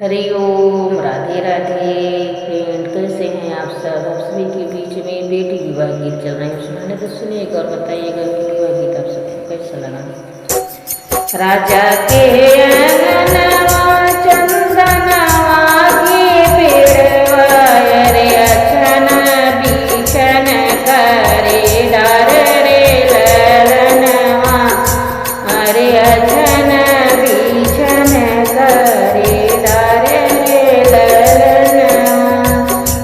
Hariom, Radhe Radhe friend, कैसे हैं आप सब। आप सभी के बीच में बेटी विवाह गीत चल रहे हैं, सुनाने तो सुनिएगा और बताइएगा कि विवाह गीत आप सबको कैसा लगा। राजा के अंगनवा चंदनवा के पेड़वा, अरे अछन बीछन करे डार रे ललनवा, अरे अछन बीछन करे डार रे ललनवा।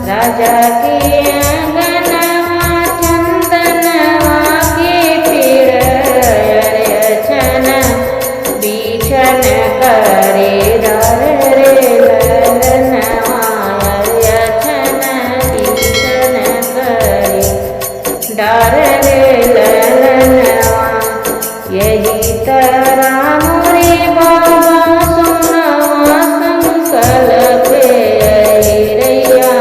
राजा के अंगनवा चंदनवा के पेड़, अरे अछन बीछन करे डार रे ललनवा, अरे अछन बीछन करे डार रे ललनवा। यही तरह मोरे बाबा सुनवा संकल्प, अरे रैया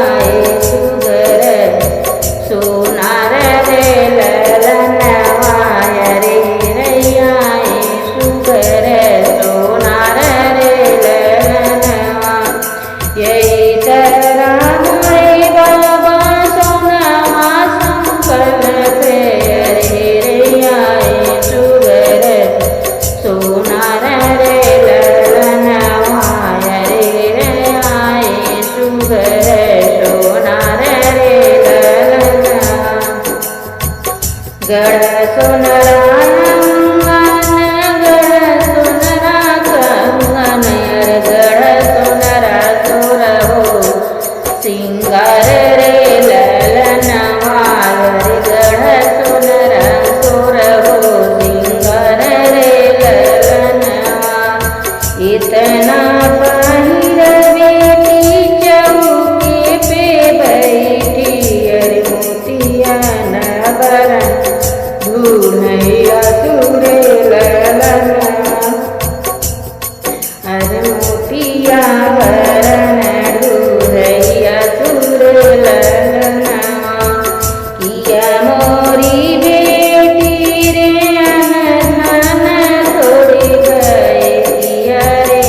सुगर सोनार रे ललनवा, अरे रैया सुगर सोनार रे ललनवा। यही तरह मोरे बाबा सुनवा संकल्प, अरे रैया सुगर सोनार रे ललनवा, अरे रैया सुगर सोनार रे ललनवा। गढ़ सोनरा कंगन, गढ़ सोनरा कंगन, अरे गढ़ सोनरा सोरहो सिंगार रे ललनवा, अरे गढ़ सोनरा सोरहो सिंगार रे ललनवा। इतना पहिर बेटी चौके पे बैठी, अरे मोतिया न बरन ढूढ़ैया तुरे ललनवा, अरे मोतिया बरन ढूढ़ैया तुरे ललनवा। किया मोरी बेटी रे अनधन छोड़ी गए, किया रे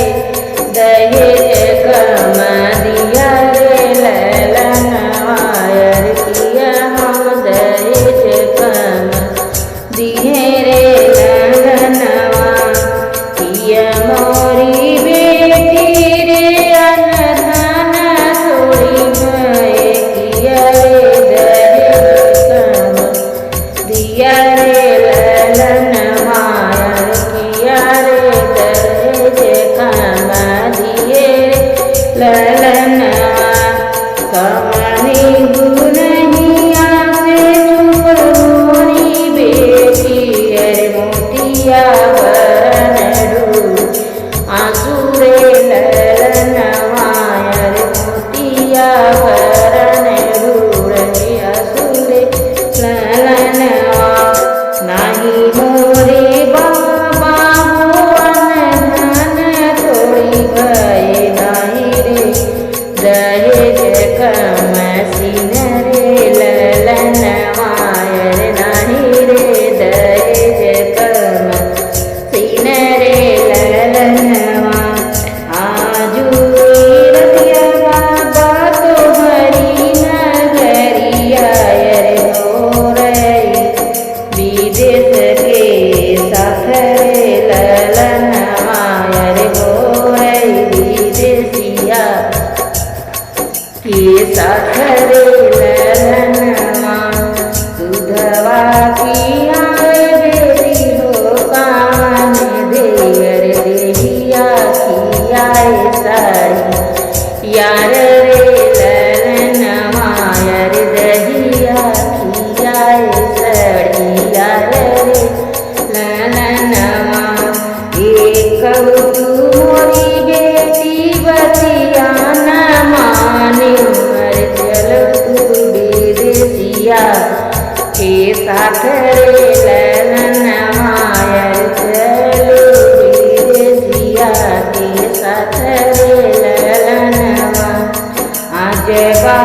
दहेज कम दिया रे ललनवा, अरे किया हम दहेज कम दिए रे ललनवा। किया मोरी बेटी रे अनधन छोड़ी गए, किया रे दहेज कम दिया रे ललनवा, किया रे दहेज कम दिए रे ललनवा। कमनी गुनहिया से चुप मोरी बेटी, अरे मोतिया बरन आंसू रे ललनवा, अरे मोतिया बरन आंसू रे ललनवा। नाही मोरे बाबा भुवन धन छोड़ी गए, नाही रे दहेज कम सीन रे ललनवा, अरे नाही रे दहेज कम सीन रे ललनवा। आजू रतिया बाबा तोहरी नगरिया, अरे हो रही विदेश के साथ रे ललनवा, अरे हो रही विदेशिया के साथ रे ललनवा। दूधवा पिया बेटी हो कान दे, अरे देहिया खियाए साड़ी यार रे ललनवा, अरे दहिया खियाए साड़ी यार रे ललनवा। एक मोरी बेटी बतिया न माने, अरे चल तू विदेशिया के साथ रे ललनवा, अरे चल विदेशिया के साथ रे ललनवा। आज बा